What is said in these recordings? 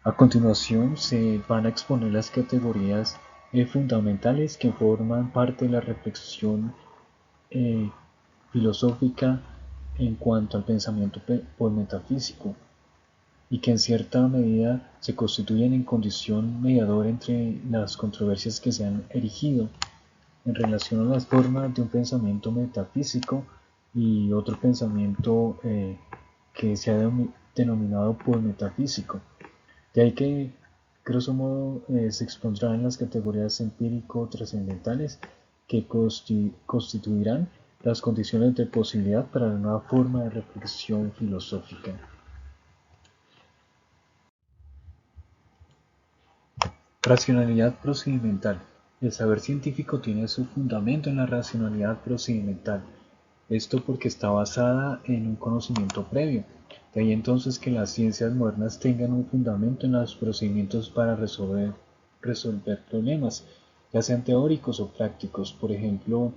A continuación se van a exponer las categorías fundamentales que forman parte de la reflexión eh, filosófica en cuanto al pensamiento metafísico y que en cierta medida se constituyen en condición mediadora entre las controversias que se han erigido en relación a las formas de un pensamiento metafísico y otro pensamiento que se ha denominado metafísico. De ahí que, grosso modo, se expondrán las categorías empírico-trascendentales que constituirán las condiciones de posibilidad para la nueva forma de reflexión filosófica. Racionalidad procedimental. El saber científico tiene su fundamento en la racionalidad procedimental. Esto porque está basada en un conocimiento previo. De ahí entonces que las ciencias modernas tengan un fundamento en los procedimientos para resolver problemas, ya sean teóricos o prácticos. Por ejemplo,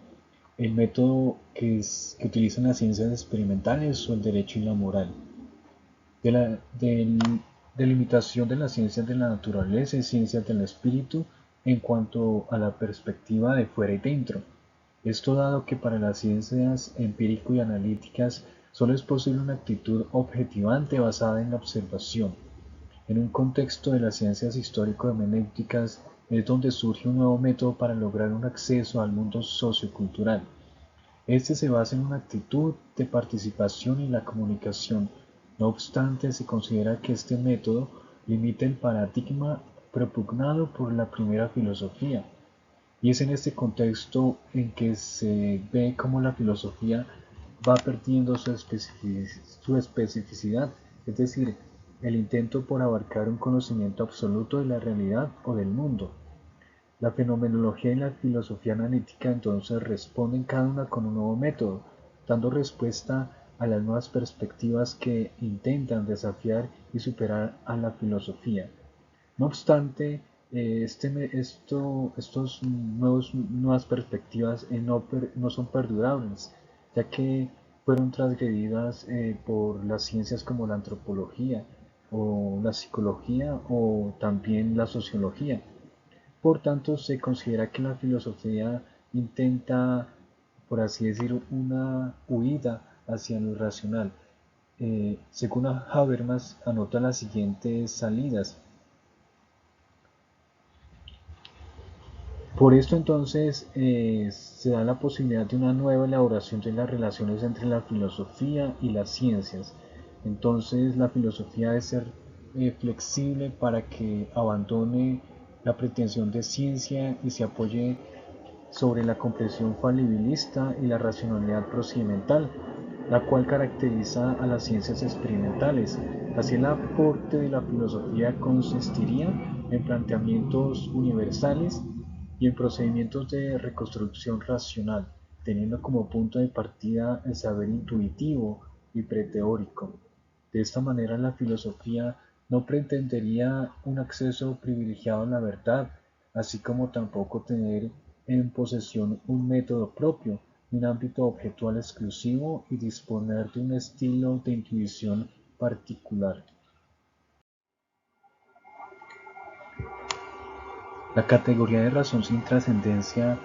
el método que utilizan las ciencias experimentales o el derecho y la moral. De la delimitación de las ciencias de la naturaleza y ciencias del espíritu en cuanto a la perspectiva de fuera y dentro. Esto dado que para las ciencias empírico y analíticas solo es posible una actitud objetivante basada en la observación. En un contexto de las ciencias histórico-hermenéuticas es donde surge un nuevo método para lograr un acceso al mundo sociocultural. Este se basa en una actitud de participación y la comunicación. No obstante, se considera que este método limita el paradigma propugnado por la primera filosofía, y es en este contexto en que se ve cómo la filosofía va perdiendo su especificidad, es decir, el intento por abarcar un conocimiento absoluto de la realidad o del mundo. La fenomenología y la filosofía analítica entonces responden cada una con un nuevo método, dando respuesta a las nuevas perspectivas que intentan desafiar y superar a la filosofía. No obstante, estos nuevas perspectivas no son perdurables, ya que fueron transgredidas por las ciencias como la antropología o la psicología o también la sociología. Por tanto, se considera que la filosofía intenta, por así decir, una huida hacia lo irracional. Según Habermas, anota las siguientes salidas. Por esto entonces se da la posibilidad de una nueva elaboración de las relaciones entre la filosofía y las ciencias. Entonces la filosofía debe ser flexible para que abandone la pretensión de ciencia y se apoye sobre la comprensión falibilista y la racionalidad procedimental, la cual caracteriza a las ciencias experimentales. Así el aporte de la filosofía consistiría en planteamientos universales y en procedimientos de reconstrucción racional, teniendo como punto de partida el saber intuitivo y preteórico. De esta manera la filosofía no pretendería un acceso privilegiado a la verdad, así como tampoco tener en posesión un método propio, un ámbito objetual exclusivo y disponer de un estilo de intuición particular. La categoría de razón sin trascendencia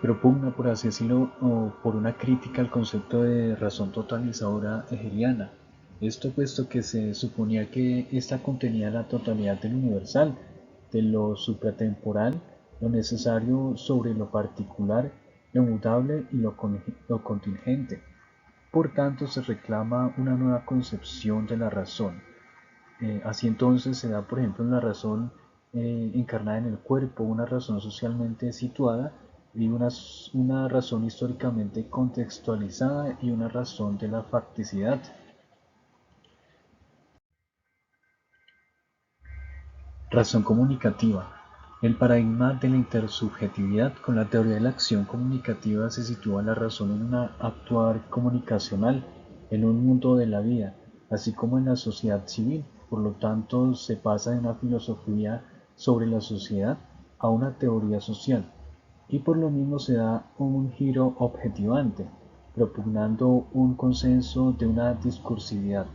propugna, por así decirlo, por una crítica al concepto de razón totalizadora hegeliana. Esto puesto que se suponía que ésta contenía la totalidad del universal, de lo supratemporal, lo necesario sobre lo particular, lo mutable y lo contingente. Por tanto, se reclama una nueva concepción de la razón. Así entonces se da, por ejemplo, la razón encarnada en el cuerpo, una razón socialmente situada y una razón históricamente contextualizada y una razón de la facticidad. Razón comunicativa. El paradigma de la intersubjetividad con la teoría de la acción comunicativa se sitúa la razón en un actuar comunicacional en un mundo de la vida, así como en la sociedad civil. Por lo tanto, se pasa de una filosofía sobre la sociedad a una teoría social, y por lo mismo se da un giro objetivante. propugnando un consenso de una discursividad.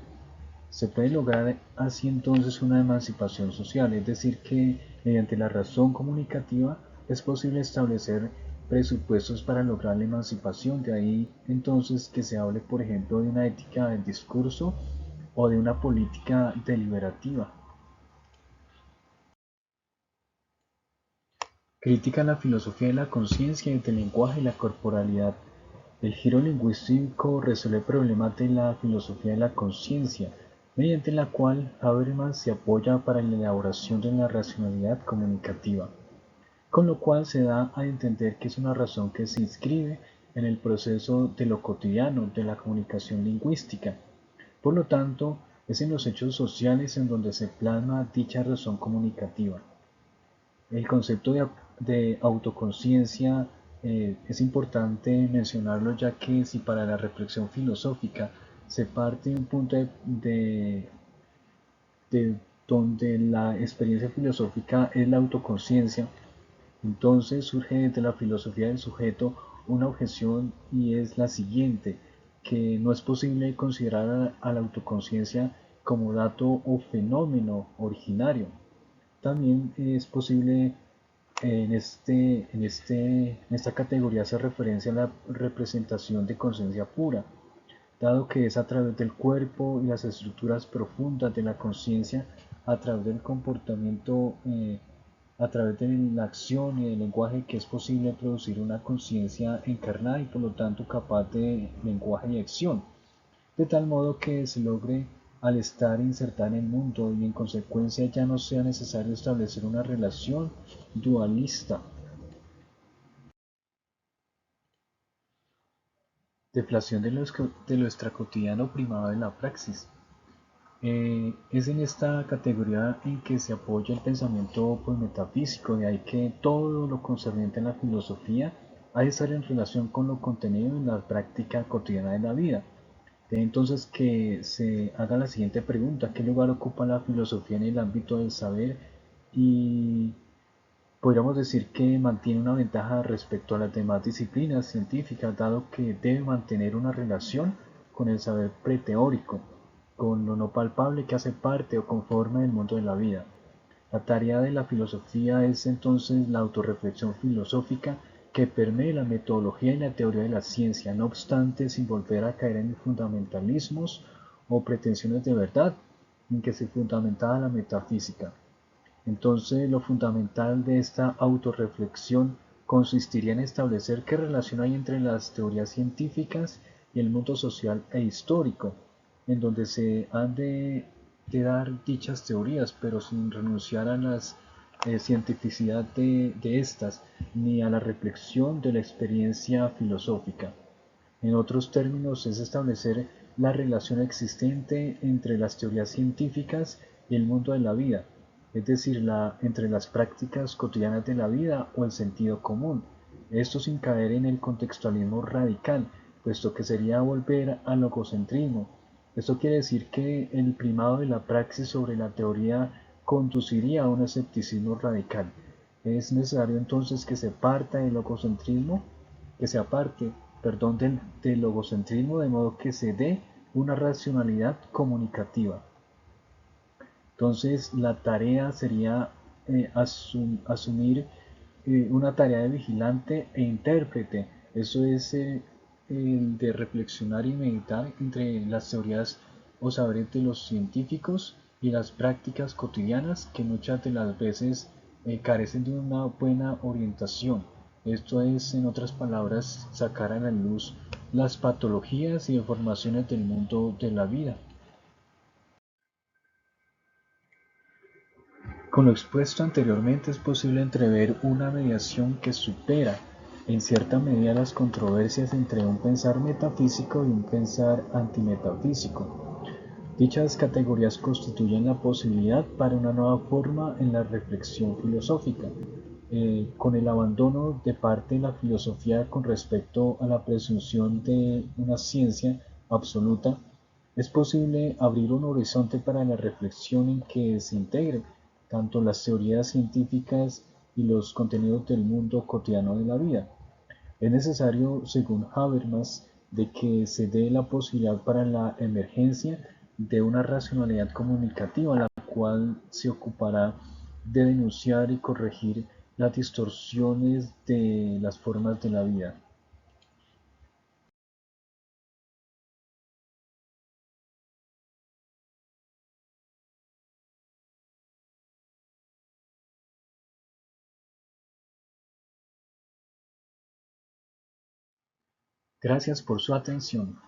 Se puede lograr así entonces una emancipación social, es decir, que mediante la razón comunicativa es posible establecer presupuestos para lograr la emancipación. De ahí entonces que se hable, por ejemplo, de una ética del discurso o de una política deliberativa. Critica la filosofía de la conciencia y del lenguaje y la corporalidad. El giro lingüístico resuelve el problema de la filosofía de la conciencia, mediante la cual Habermas se apoya para la elaboración de la racionalidad comunicativa, con lo cual se da a entender que es una razón que se inscribe en el proceso de lo cotidiano de la comunicación lingüística. Por lo tanto, es en los hechos sociales en donde se plasma dicha razón comunicativa. El concepto de autoconciencia es importante mencionarlo, ya que si para la reflexión filosófica se parte de un punto de donde la experiencia filosófica es la autoconciencia, entonces surge desde la filosofía del sujeto una objeción, y es la siguiente: que no es posible considerar a la autoconciencia como dato o fenómeno originario. También es posible en esta categoría hace referencia a la representación de conciencia pura, dado que es a través del cuerpo y las estructuras profundas de la conciencia, a través del comportamiento, a través de la acción y del lenguaje, que es posible producir una conciencia encarnada y por lo tanto capaz de lenguaje y acción, de tal modo que se logre al estar insertada en el mundo y en consecuencia ya no sea necesario establecer una relación dualista. Deflación de lo extracotidiano primado en la praxis. Es en esta categoría en que se apoya el pensamiento pues, metafísico, de ahí que todo lo concerniente a la filosofía ha de estar en relación con lo contenido en la práctica cotidiana de la vida. De entonces que se haga la siguiente pregunta: ¿qué lugar ocupa la filosofía en el ámbito del saber? Y podríamos decir que mantiene una ventaja respecto a las demás disciplinas científicas, dado que debe mantener una relación con el saber preteórico, con lo no palpable que hace parte o conforma el mundo de la vida. La tarea de la filosofía es entonces la autorreflexión filosófica que permee la metodología y la teoría de la ciencia, no obstante sin volver a caer en fundamentalismos o pretensiones de verdad en que se fundamentaba la metafísica. Entonces, lo fundamental de esta autorreflexión consistiría en establecer qué relación hay entre las teorías científicas y el mundo social e histórico, en donde se han de dar dichas teorías, pero sin renunciar a la cientificidad de estas, ni a la reflexión de la experiencia filosófica. En otros términos, es establecer la relación existente entre las teorías científicas y el mundo de la vida, es decir, entre las prácticas cotidianas de la vida o el sentido común. Esto sin caer en el contextualismo radical, puesto que sería volver al logocentrismo. Esto quiere decir que el primado de la praxis sobre la teoría conduciría a un escepticismo radical. Es necesario entonces que se parta del logocentrismo, que se aparte, perdón, del logocentrismo, de modo que se dé una racionalidad comunicativa. Entonces, la tarea sería asumir una tarea de vigilante e intérprete. Eso es el de reflexionar y meditar entre las teorías o saberes de los científicos y las prácticas cotidianas, que muchas de las veces carecen de una buena orientación. Esto es, en otras palabras, sacar a la luz las patologías y deformaciones del mundo de la vida. Con lo expuesto anteriormente es posible entrever una mediación que supera en cierta medida las controversias entre un pensar metafísico y un pensar antimetafísico. Dichas categorías constituyen la posibilidad para una nueva forma en la reflexión filosófica, con el abandono de parte de la filosofía con respecto a la presunción de una ciencia absoluta. Es posible abrir un horizonte para la reflexión en que se integre tanto las teorías científicas y los contenidos del mundo cotidiano de la vida. Es necesario, según Habermas, de que se dé la posibilidad para la emergencia de una racionalidad comunicativa, la cual se ocupará de denunciar y corregir las distorsiones de las formas de la vida. Gracias por su atención.